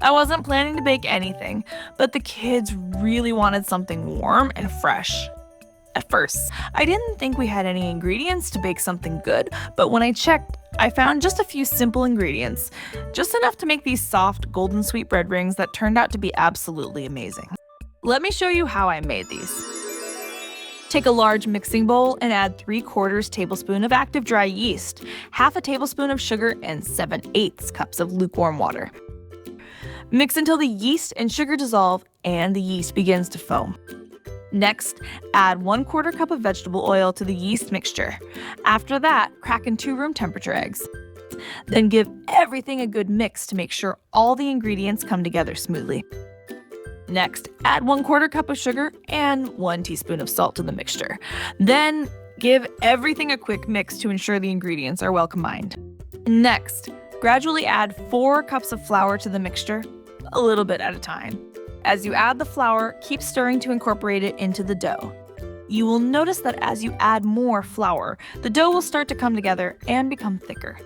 I wasn't planning to bake anything, but the kids really wanted something warm and fresh. At first, I didn't think we had any ingredients to bake something good, but when I checked, I found just a few simple ingredients, just enough to make these soft, golden sweet bread rings that turned out to be absolutely amazing. Let me show you how I made these. Take a large mixing bowl and add 3/4 tablespoon of active dry yeast, half a tablespoon of sugar, and 7/8 cups of lukewarm water. Mix until the yeast and sugar dissolve and the yeast begins to foam. Next, add 1/4 cup of vegetable oil to the yeast mixture. After that, crack in 2 room temperature eggs. Then give everything a good mix to make sure all the ingredients come together smoothly. Next, add 1/4 cup of sugar and 1 teaspoon of salt to the mixture. Then, give everything a quick mix to ensure the ingredients are well combined. Next, gradually add 4 cups of flour to the mixture, a little bit at a time. As you add the flour, keep stirring to incorporate it into the dough. You will notice that as you add more flour, the dough will start to come together and become thicker.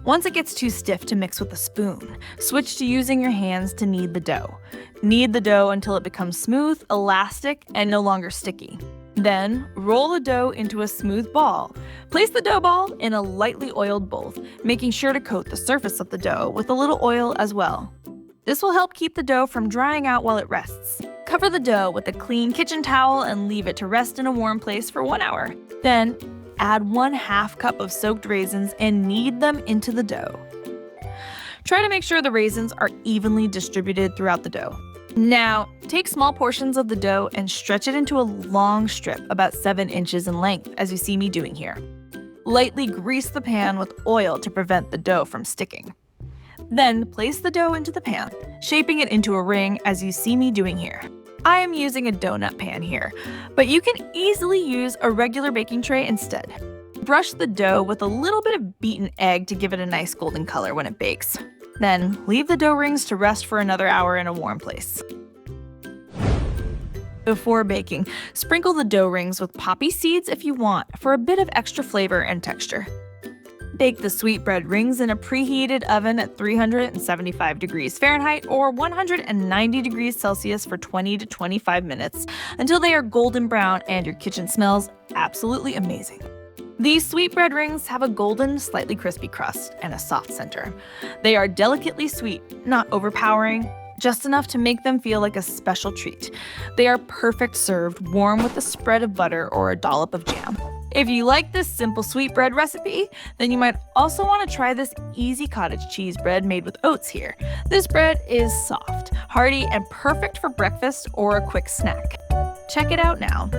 Once it gets too stiff to mix with a spoon, switch to using your hands to knead the dough. Knead the dough until it becomes smooth, elastic, and no longer sticky. Then, roll the dough into a smooth ball. Place the dough ball in a lightly oiled bowl, making sure to coat the surface of the dough with a little oil as well. This will help keep the dough from drying out while it rests. Cover the dough with a clean kitchen towel and leave it to rest in a warm place for 1 hour. Then, add 1/2 cup of soaked raisins and knead them into the dough. Try to make sure the raisins are evenly distributed throughout the dough. Now, take small portions of the dough and stretch it into a long strip about 7 inches in length, as you see me doing here. Lightly grease the pan with oil to prevent the dough from sticking. Then, place the dough into the pan, shaping it into a ring as you see me doing here. I am using a donut pan here, but you can easily use a regular baking tray instead. Brush the dough with a little bit of beaten egg to give it a nice golden color when it bakes. Then, leave the dough rings to rest for another hour in a warm place. Before baking, sprinkle the dough rings with poppy seeds if you want for a bit of extra flavor and texture. Bake the sweetbread rings in a preheated oven at 375 degrees Fahrenheit or 190 degrees Celsius for 20 to 25 minutes until they are golden brown and your kitchen smells absolutely amazing. These sweetbread rings have a golden, slightly crispy crust and a soft center. They are delicately sweet, not overpowering, just enough to make them feel like a special treat. They are perfect served warm with a spread of butter or a dollop of jam. If you like this simple sweetbread recipe, then you might also want to try this easy cottage cheese bread made with oats here. This bread is soft, hearty, and perfect for breakfast or a quick snack. Check it out now.